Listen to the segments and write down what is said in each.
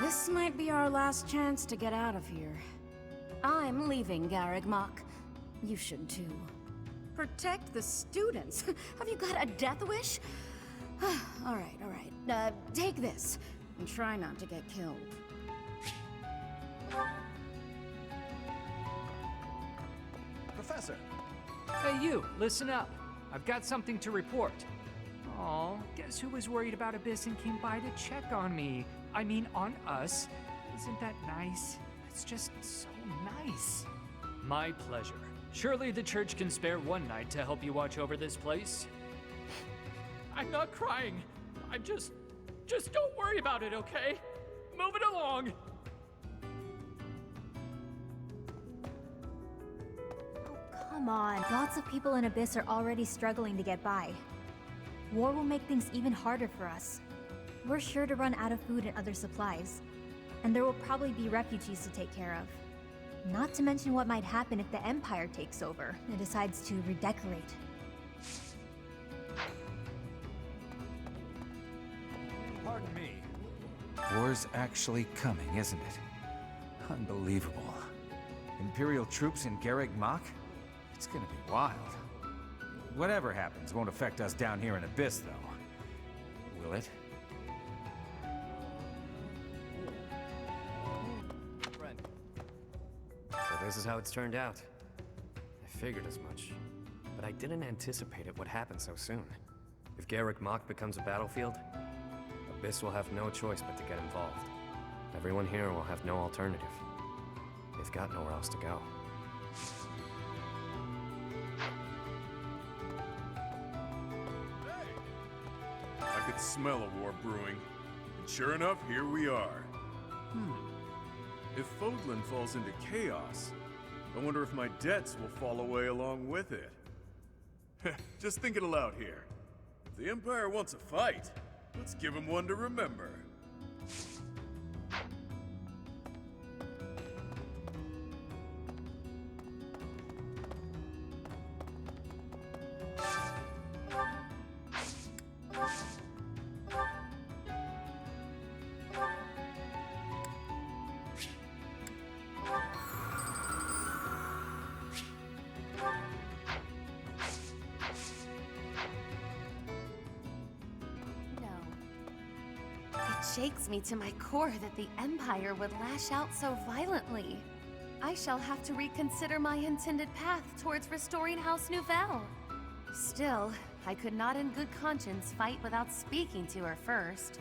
This might be our last chance to get out of here. I'm leaving, Garreg Mach. You should too. Protect the students? Have you got a death wish? Alright. Take this. And try not to get killed. Professor! Hey you, listen up. I've got something to report. Aw, guess who was worried about Abyss and came by to check on me? I mean, on us. Isn't that nice? It's just so nice. My pleasure. Surely the church can spare one night to help you watch over this place. I'm not crying. I'm just don't worry about it, okay? Move it along. Come on, lots of people in Abyss are already struggling to get by. War will make things even harder for us. We're sure to run out of food and other supplies. And there will probably be refugees to take care of. Not to mention what might happen if the Empire takes over and decides to redecorate. Pardon me. War's actually coming, isn't it? Unbelievable. Imperial troops in Garreg Mach? It's gonna be wild. Whatever happens won't affect us down here in Abyss, though. Will it? Friend. So this is how it's turned out. I figured as much. But I didn't anticipate it would happen so soon. If Garreg Mach becomes a battlefield, Abyss will have no choice but to get involved. Everyone here will have no alternative. They've got nowhere else to go. I could smell a war brewing. And sure enough, here we are. If Fodlan falls into chaos, I wonder if my debts will fall away along with it. Just thinking aloud here. If the Empire wants a fight, let's give him one to remember. It shakes me to my core that the Empire would lash out so violently. I shall have to reconsider my intended path towards restoring House Nouvelle. Still, I could not in good conscience fight without speaking to her first.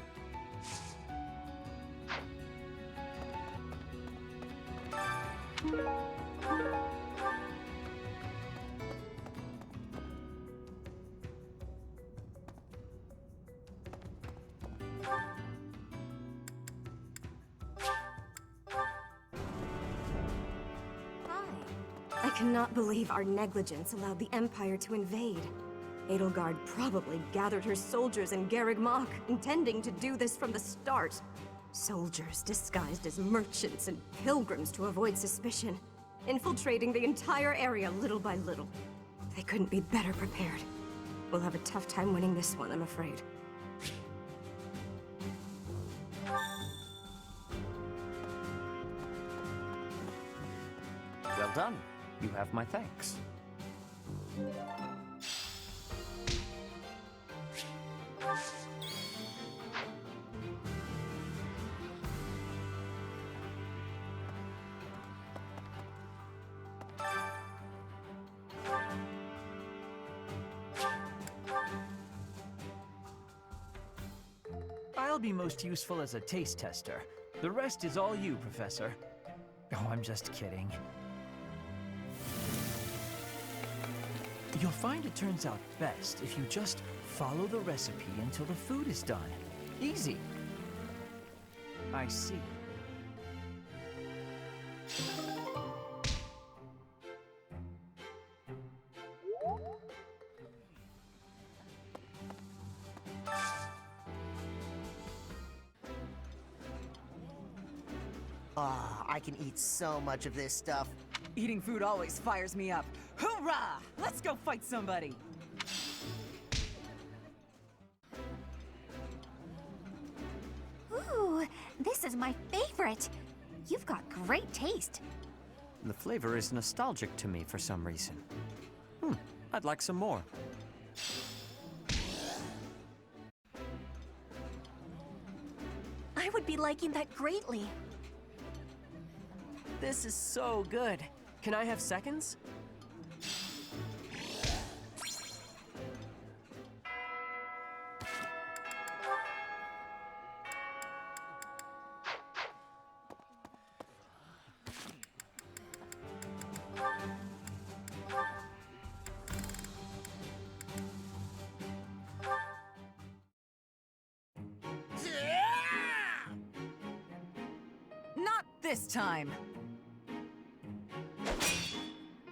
I cannot believe our negligence allowed the Empire to invade. Edelgard probably gathered her soldiers in Garreg Mach, intending to do this from the start. Soldiers disguised as merchants and pilgrims to avoid suspicion, infiltrating the entire area little by little. They couldn't be better prepared. We'll have a tough time winning this one, I'm afraid. Well done. You have my thanks. I'll be most useful as a taste tester. The rest is all you, Professor. Oh, I'm just kidding. You'll find it turns out best if you just follow the recipe until the food is done. Easy. I see. Ah, I can eat so much of this stuff. Eating food always fires me up. Hoorah! Let's go fight somebody! Ooh, This is my favorite. You've got great taste. The flavor is nostalgic to me for some reason. I'd like some more. I would be liking that greatly. This is so good. Can I have seconds? Not this time.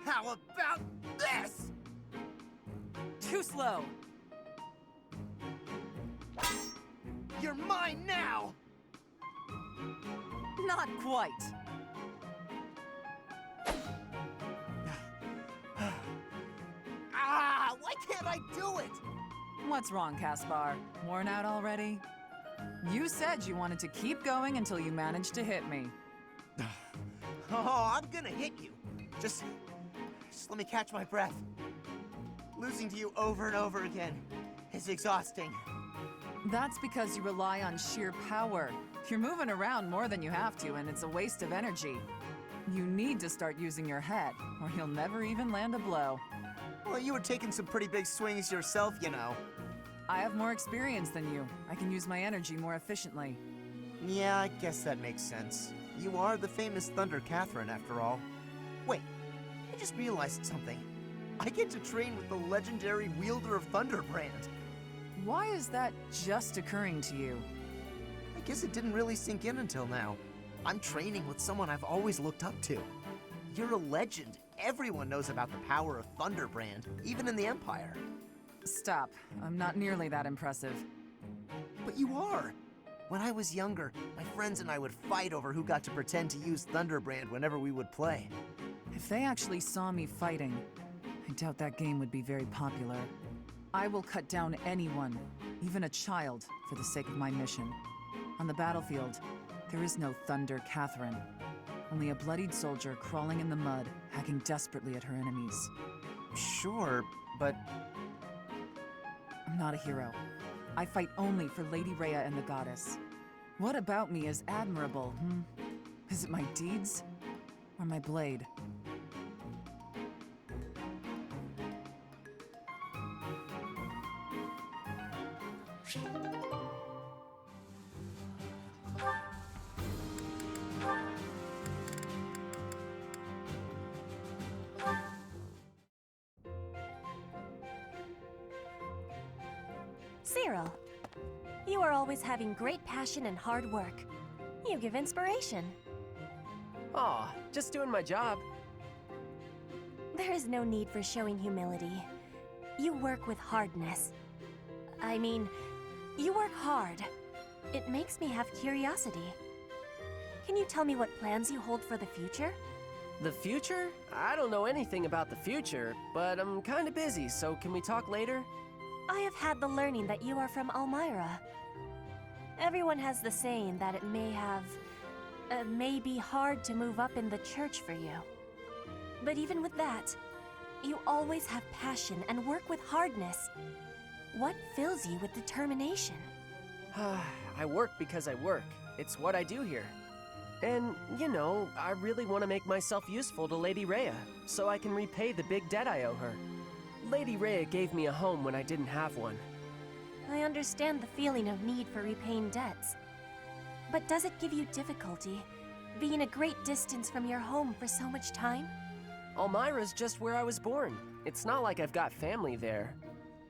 How about this? Too slow. You're mine now! Not quite. Ah, why can't I do it? What's wrong, Caspar? Worn out already? You said you wanted to keep going until you managed to hit me. Oh, I'm gonna hit you. Just let me catch my breath. Losing to you over and over again is exhausting. That's because you rely on sheer power. You're moving around more than you have to, and it's a waste of energy. You need to start using your head, or you'll never even land a blow. Well, you were taking some pretty big swings yourself, you know. I have more experience than you. I can use my energy more efficiently. Yeah, I guess that makes sense. You are the famous Thunder Catherine, after all. Wait, I just realized something. I get to train with the legendary wielder of Thunderbrand. Why is that just occurring to you? I guess it didn't really sink in until now. I'm training with someone I've always looked up to. You're a legend. Everyone knows about the power of Thunderbrand, even in the Empire. Stop. I'm not nearly that impressive. But you are. When I was younger, my friends and I would fight over who got to pretend to use Thunderbrand whenever we would play. If they actually saw me fighting, I doubt that game would be very popular. I will cut down anyone, even a child, for the sake of my mission. On the battlefield, there is no Thunder Catherine. Only a bloodied soldier crawling in the mud, hacking desperately at her enemies. Sure, but... I'm not a hero. I fight only for Lady Rhea and the Goddess. What about me is admirable, Is it my deeds? Or my blade? Cyril, you are always having great passion and hard work. You give inspiration. Aw, just doing my job. There is no need for showing humility. You work with hardness. I mean, you work hard. It makes me have curiosity. Can you tell me what plans you hold for the future? The future? I don't know anything about the future, but I'm kinda busy, so can we talk later? I have had the learning that you are from Elmira. Everyone has the saying that it may be hard to move up in the church for you. But even with that, you always have passion and work with hardness. What fills you with determination? I work because I work. It's what I do here. And, you know, I really want to make myself useful to Lady Rhea, so I can repay the big debt I owe her. Lady Rhea gave me a home when I didn't have one. I understand the feeling of need for repaying debts. But does it give you difficulty, being a great distance from your home for so much time? Elmira's just where I was born. It's not like I've got family there.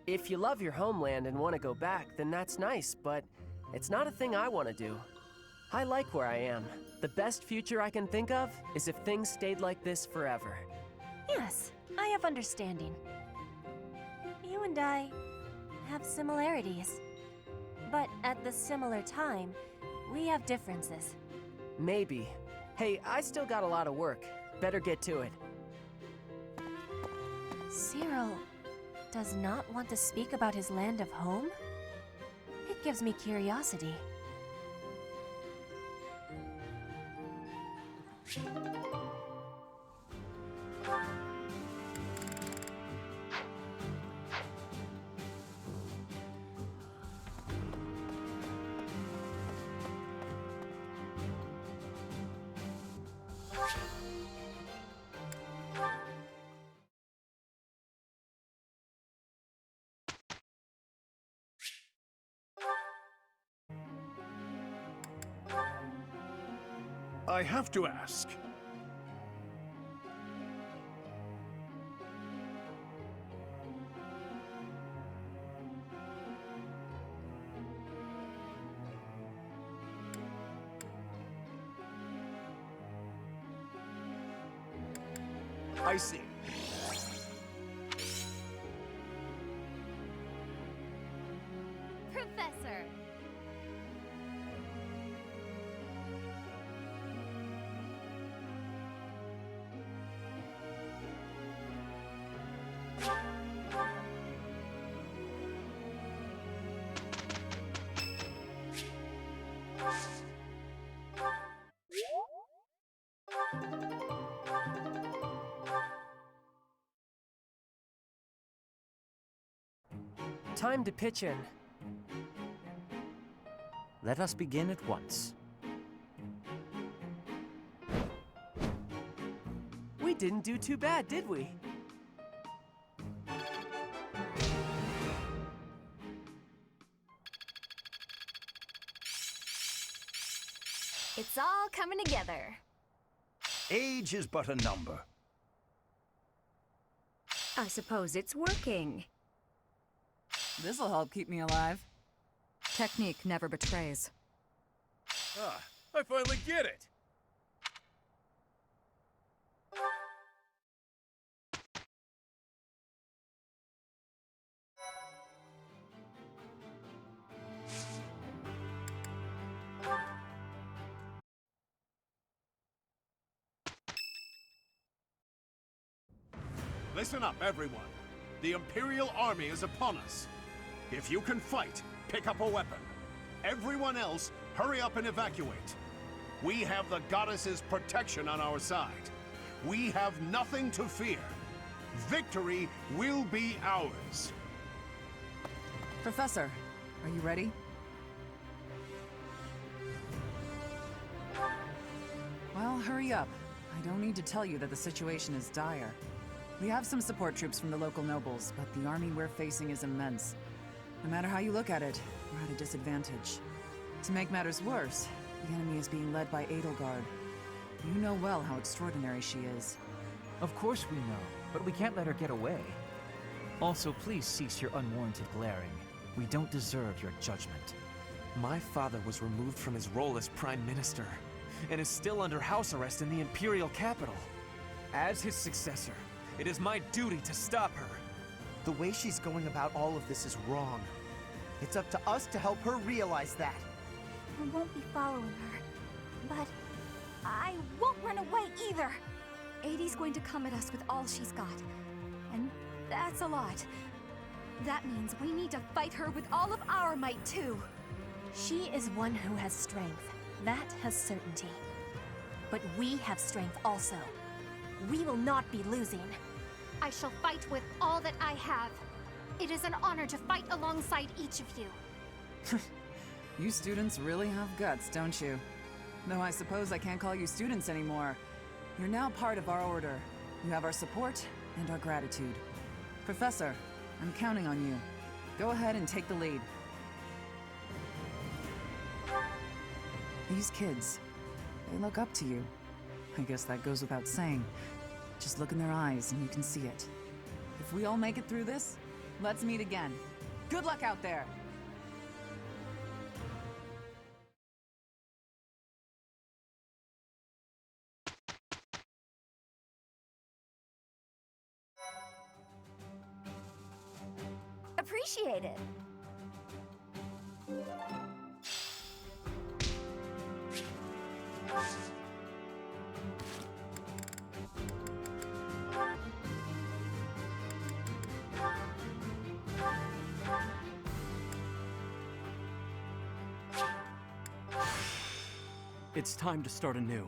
If you love your homeland and want to go back, then that's nice, but it's not a thing I want to do. I like where I am. The best future I can think of is if things stayed like this forever. Yes, I have understanding. You and I have similarities. But at the similar time, we have differences. Maybe. Hey, I still got a lot of work. Better get to it. Cyril does not want to speak about his land of home? It gives me curiosity. I have to ask. I see. Professor! Time to pitch in. Let us begin at once. We didn't do too bad, did we? It's all coming together. Age is but a number. I suppose it's working. This'll help keep me alive. Technique never betrays. Ah, I finally get it! Listen up, everyone. The Imperial Army is upon us. If you can fight, pick up a weapon. Everyone else, hurry up and evacuate. We have the goddess's protection on our side. We have nothing to fear. Victory will be ours. Professor, are you ready? Well, hurry up. I don't need to tell you that the situation is dire. We have some support troops from the local nobles, but the army we're facing is immense. No matter how you look at it, we're at a disadvantage. To make matters worse, the enemy is being led by Edelgard. You know well how extraordinary she is. Of course we know, but we can't let her get away. Also, please cease your unwarranted glaring. We don't deserve your judgment. My father was removed from his role as Prime Minister, and is still under house arrest in the Imperial capital. As his successor, it is my duty to stop her. The way she's going about all of this is wrong. It's up to us to help her realize that. I won't be following her, but I won't run away either. 80's going to come at us with all she's got. And that's a lot. That means we need to fight her with all of our might, too. She is one who has strength. That has certainty. But we have strength also. We will not be losing. I shall fight with all that I have. It is an honor to fight alongside each of you. You students really have guts, don't you? Though I suppose I can't call you students anymore. You're now part of our order. You have our support and our gratitude. Professor, I'm counting on you. Go ahead and take the lead. These kids, they look up to you. I guess that goes without saying. Just look in their eyes and you can see it. If we all make it through this, let's meet again. Good luck out there! Appreciate it. It's time to start anew.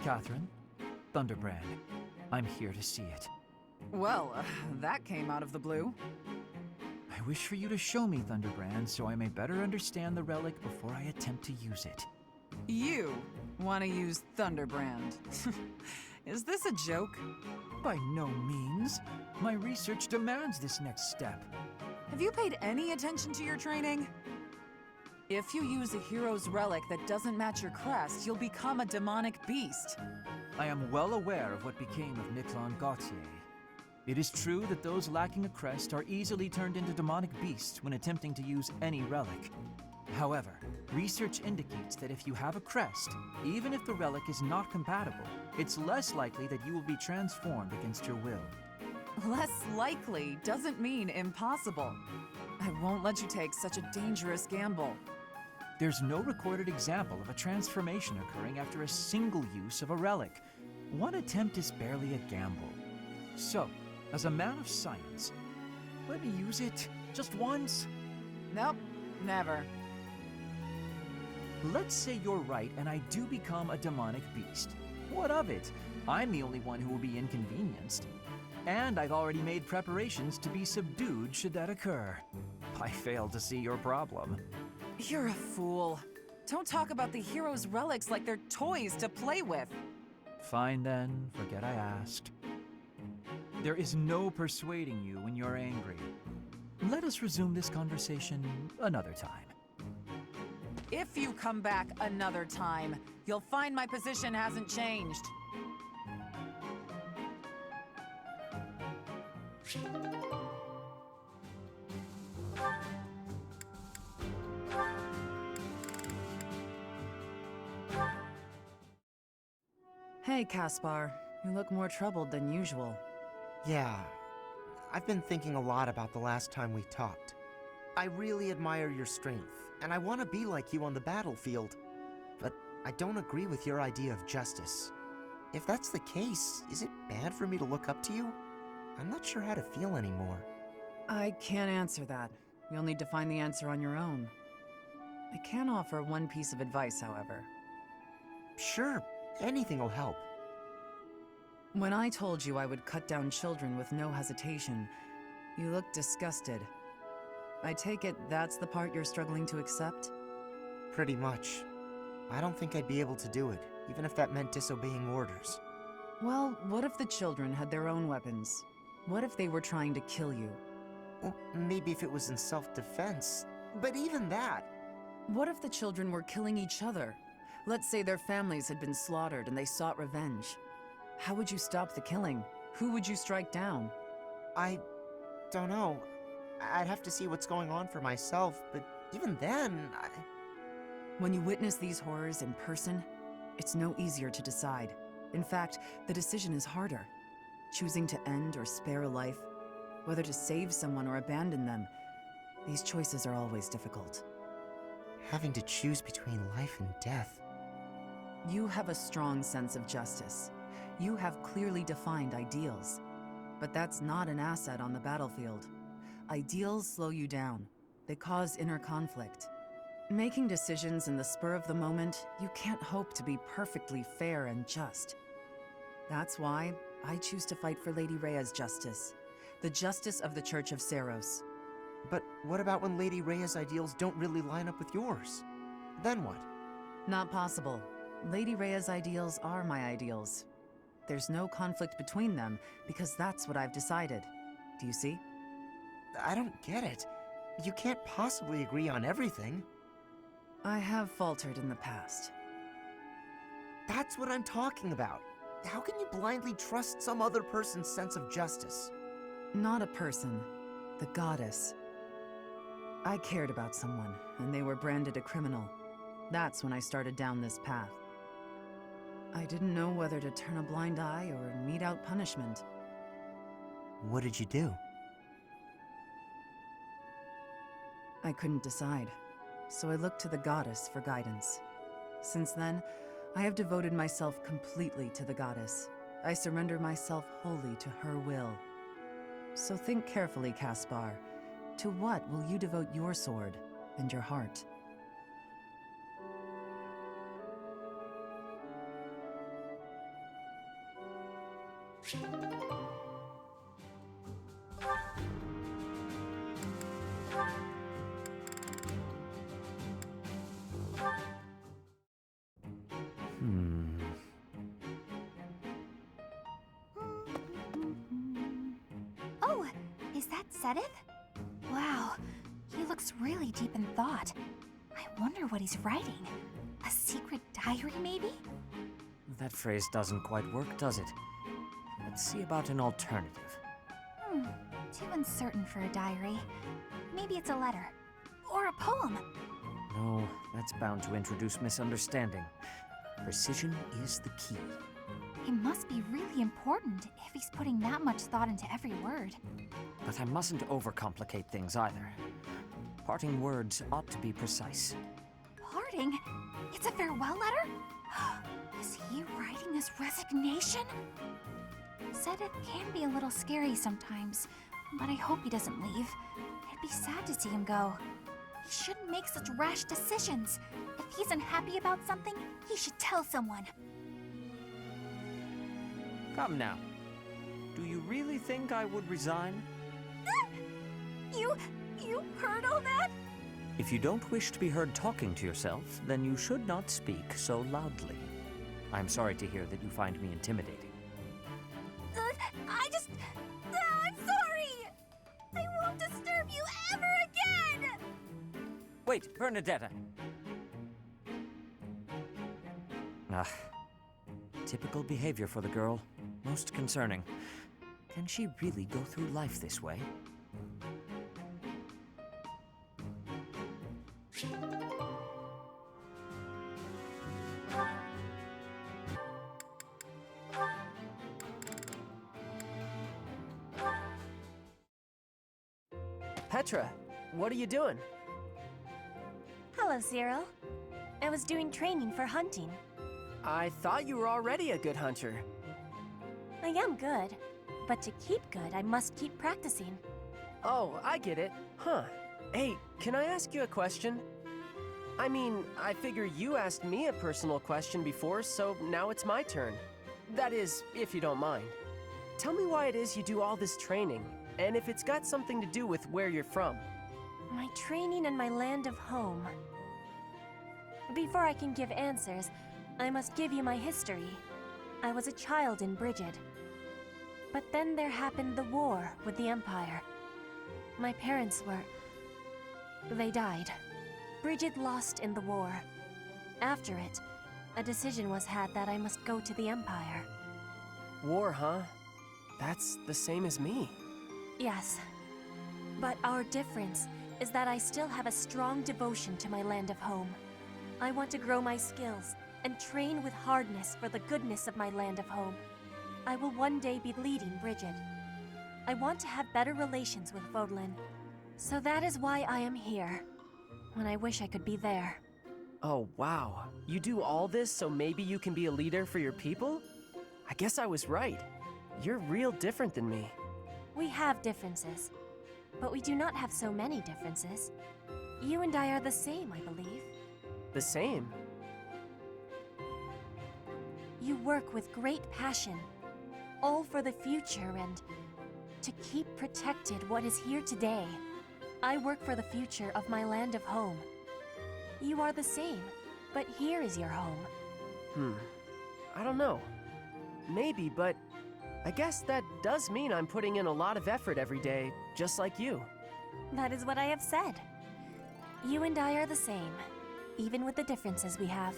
Catherine, Thunderbrand. I'm here to see it. Well, that came out of the blue. I wish for you to show me Thunderbrand so I may better understand the relic before I attempt to use it. You want to use Thunderbrand. Is this a joke? By no means. My research demands this next step. Have you paid any attention to your training? If you use a hero's relic that doesn't match your crest, you'll become a demonic beast. I am well aware of what became of Miquelon Gautier. It is true that those lacking a crest are easily turned into demonic beasts when attempting to use any relic. However, research indicates that if you have a crest, even if the relic is not compatible, it's less likely that you will be transformed against your will. Less likely doesn't mean impossible. I won't let you take such a dangerous gamble. There's no recorded example of a transformation occurring after a single use of a relic. One attempt is barely a gamble. So, as a man of science, let me use it just once? Nope, never. Let's say you're right and I do become a demonic beast. What of it? I'm the only one who will be inconvenienced. And I've already made preparations to be subdued should that occur. I fail to see your problem. You're a fool. Don't talk about the hero's relics like they're toys to play with. Fine then, forget I asked. There is no persuading you when you're angry. Let us resume this conversation another time. If you come back another time, you'll find my position hasn't changed. Hey, Caspar. You look more troubled than usual. Yeah, I've been thinking a lot about the last time we talked. I really admire your strength, and I want to be like you on the battlefield. But I don't agree with your idea of justice. If that's the case, is it bad for me to look up to you? I'm not sure how to feel anymore. I can't answer that. You'll need to find the answer on your own. I can offer one piece of advice, however. Sure, anything will help. When I told you I would cut down children with no hesitation, you looked disgusted. I take it that's the part you're struggling to accept? Pretty much. I don't think I'd be able to do it, even if that meant disobeying orders. Well, what if the children had their own weapons? What if they were trying to kill you? Well, maybe if it was in self-defense, but even that... What if the children were killing each other? Let's say their families had been slaughtered and they sought revenge. How would you stop the killing? Who would you strike down? I don't know. I'd have to see what's going on for myself, but even then, When you witness these horrors in person, it's no easier to decide. In fact, the decision is harder. Choosing to end or spare a life, whether to save someone or abandon them, these choices are always difficult. Having to choose between life and death. You have a strong sense of justice. You have clearly defined ideals. But that's not an asset on the battlefield. Ideals slow you down. They cause inner conflict. Making decisions in the spur of the moment, you can't hope to be perfectly fair and just. That's why I choose to fight for Lady Rhea's justice. The justice of the Church of Seiros. But what about when Lady Rhea's ideals don't really line up with yours? Then what? Not possible. Lady Rhea's ideals are my ideals. There's no conflict between them, because that's what I've decided. Do you see? I don't get it. You can't possibly agree on everything. I have faltered in the past. That's what I'm talking about. How can you blindly trust some other person's sense of justice? Not a person. The goddess. I cared about someone, and they were branded a criminal. That's when I started down this path. I didn't know whether to turn a blind eye or mete out punishment. What did you do? I couldn't decide, so I looked to the goddess for guidance. Since then, I have devoted myself completely to the goddess. I surrender myself wholly to her will. So think carefully, Caspar. To what will you devote your sword and your heart? Oh, is that Seteth? Wow, he looks really deep in thought. I wonder what he's writing. A secret diary, maybe? That phrase doesn't quite work, does it? Let's see about an alternative. Too uncertain for a diary. Maybe it's a letter. Or a poem. No, that's bound to introduce misunderstanding. Precision is the key. It must be really important if he's putting that much thought into every word. But I mustn't overcomplicate things either. Parting words ought to be precise. Parting? It's a farewell letter? Is he writing his resignation? Seteth can be a little scary sometimes, but I hope he doesn't leave. It'd be sad to see him go. He shouldn't make such rash decisions. If he's unhappy about something, he should tell someone. Come now. Do you really think I would resign? You heard all that? If you don't wish to be heard talking to yourself, then you should not speak so loudly. I'm sorry to hear that you find me intimidating. I'm sorry! I won't disturb you ever again! Wait, Bernadetta! Ah, typical behavior for the girl. Most concerning. Can she really go through life this way? Petra, what are you doing? Hello, Cyril. I was doing training for hunting. I thought you were already a good hunter. I am good, but to keep good, I must keep practicing. Oh, I get it. Huh. Hey, can I ask you a question? I mean, I figure you asked me a personal question before, so now it's my turn. That is, if you don't mind. Tell me why it is you do all this training, and if it's got something to do with where you're from. My training in my land of home. Before I can give answers, I must give you my history. I was a child in Brigid. But then there happened the war with the Empire. My parents they died. Brigid lost in the war. After it, a decision was had that I must go to the Empire. War, huh? That's the same as me. Yes. But our difference is that I still have a strong devotion to my land of home. I want to grow my skills and train with hardness for the goodness of my land of home. I will one day be leading Brigid. I want to have better relations with Vodlin. So that is why I am here, when I wish I could be there. Oh, wow. You do all this so maybe you can be a leader for your people? I guess I was right. You're real different than me. We have differences, but we do not have so many differences. You and I are the same, I believe. The same? You work with great passion, all for the future and to keep protected what is here today. I work for the future of my land of home. You are the same, but here is your home. I don't know. Maybe, but I guess that does mean I'm putting in a lot of effort every day, just like you. That is what I have said. You and I are the same, even with the differences we have.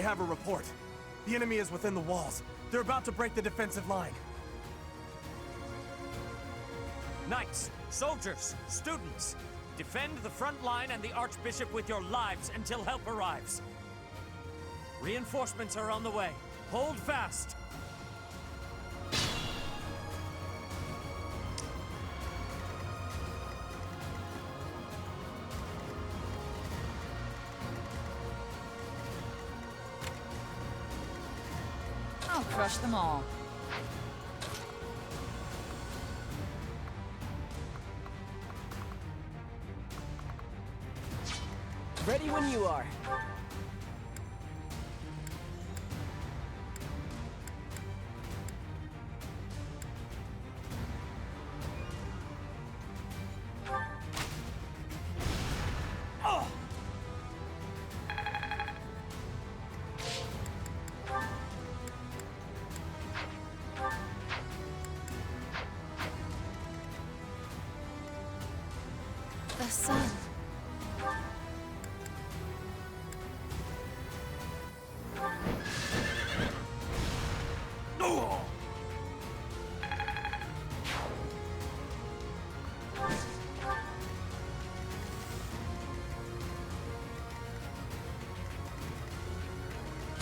I have a report. The enemy is within the walls. They're about to break the defensive line. Knights, soldiers, students, defend the front line and the Archbishop with your lives until help arrives. Reinforcements are on the way. Hold fast. I'll crush them all. Ready when you are. The sun.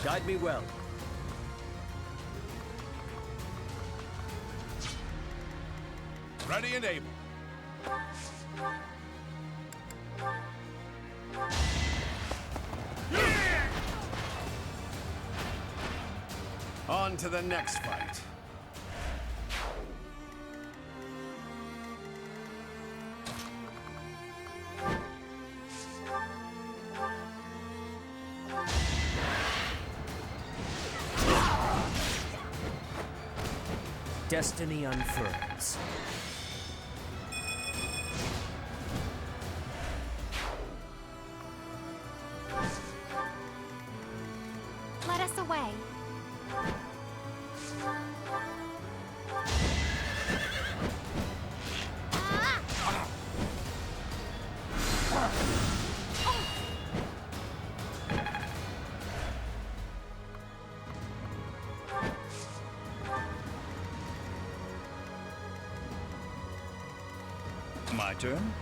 Guide me well. Ready and able. On to the next fight. Destiny unfurls. Let us away. My turn?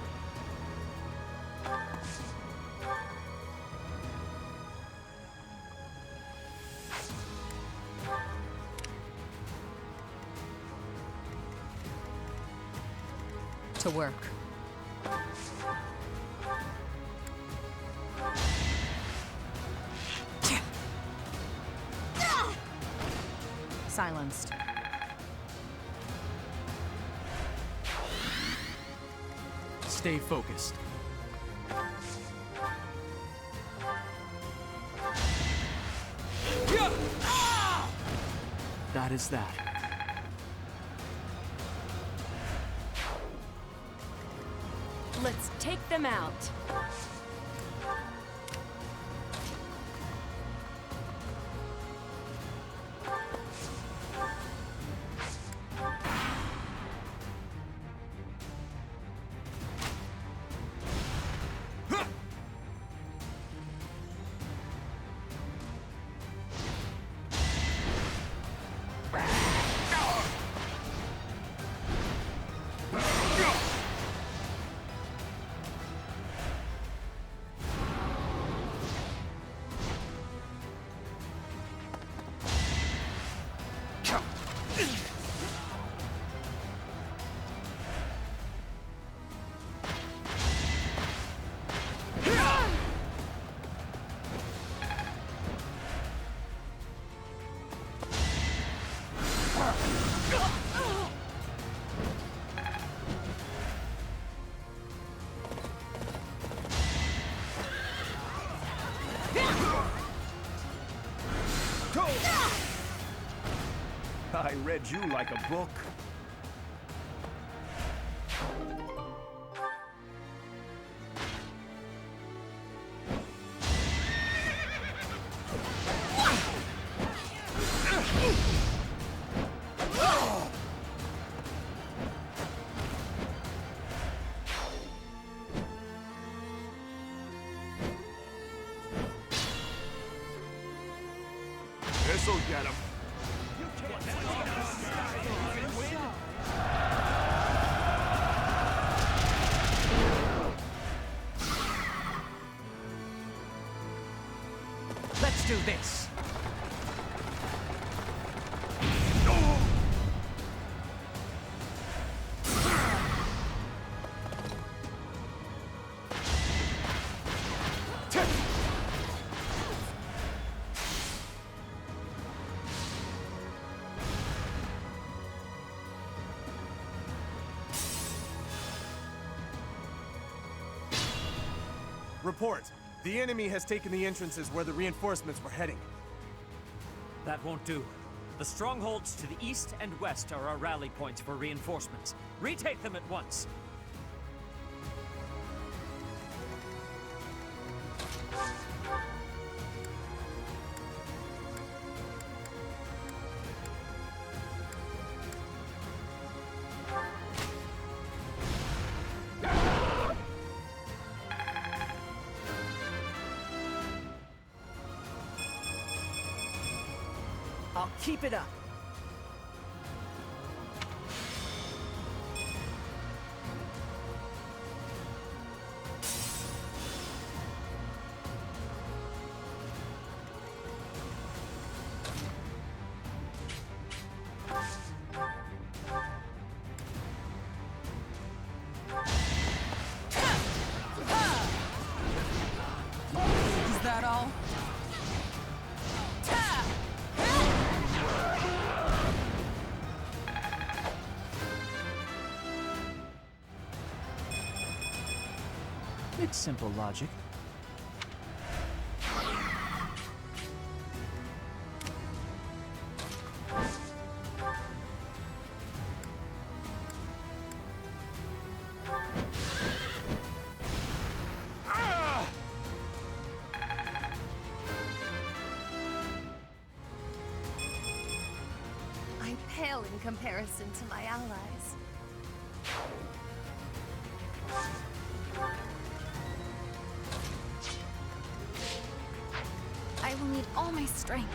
To work. Silenced. Stay focused. That is that. Let's take them out. I read you like a book. This'll get him. Let's do this. Report. The enemy has taken the entrances where the reinforcements were heading. That won't do. The strongholds to the east and west are our rally points for reinforcements. Retake them at once. I'll keep it up. Is that all? It's simple logic. I pale in comparison to my allies. I will need all my strength.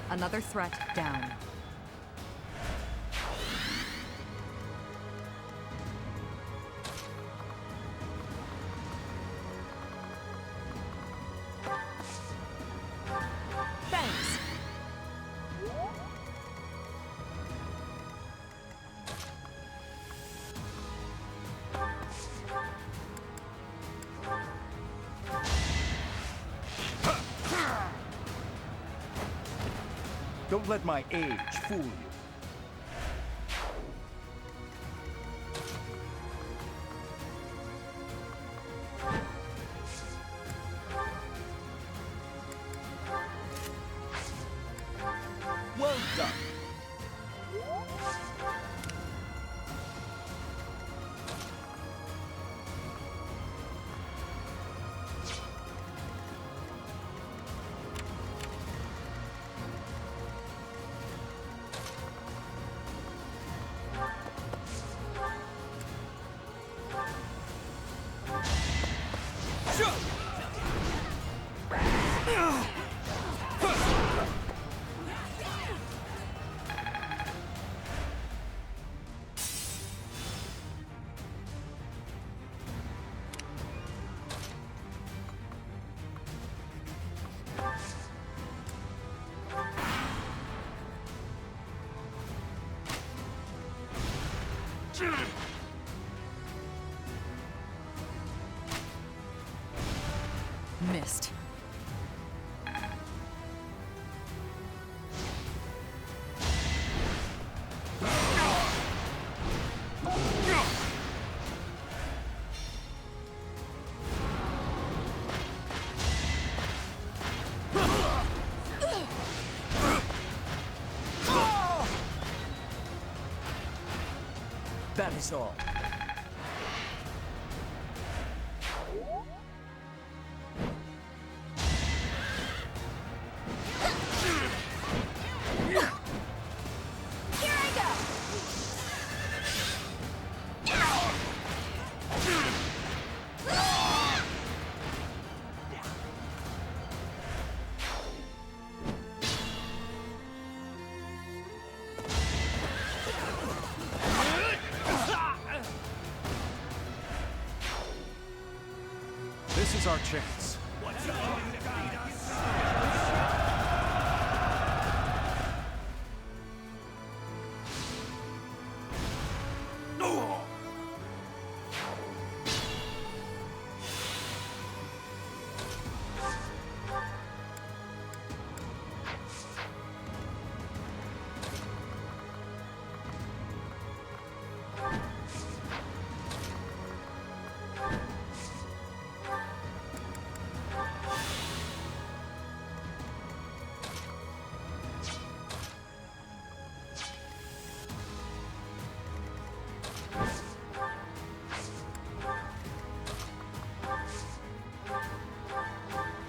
Another threat down. Thanks. Don't let my age fool you. Well done. Missed. That is all. This is our chance.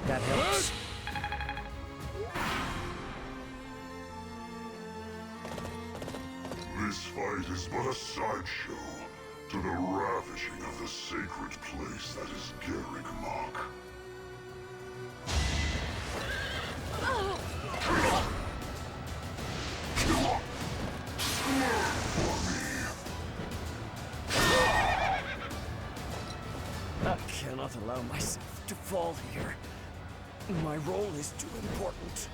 That helps. This fight is but a sideshow to the ravishing of the sacred place that is Garreg Mach. I cannot allow myself to fall here. My role is too important.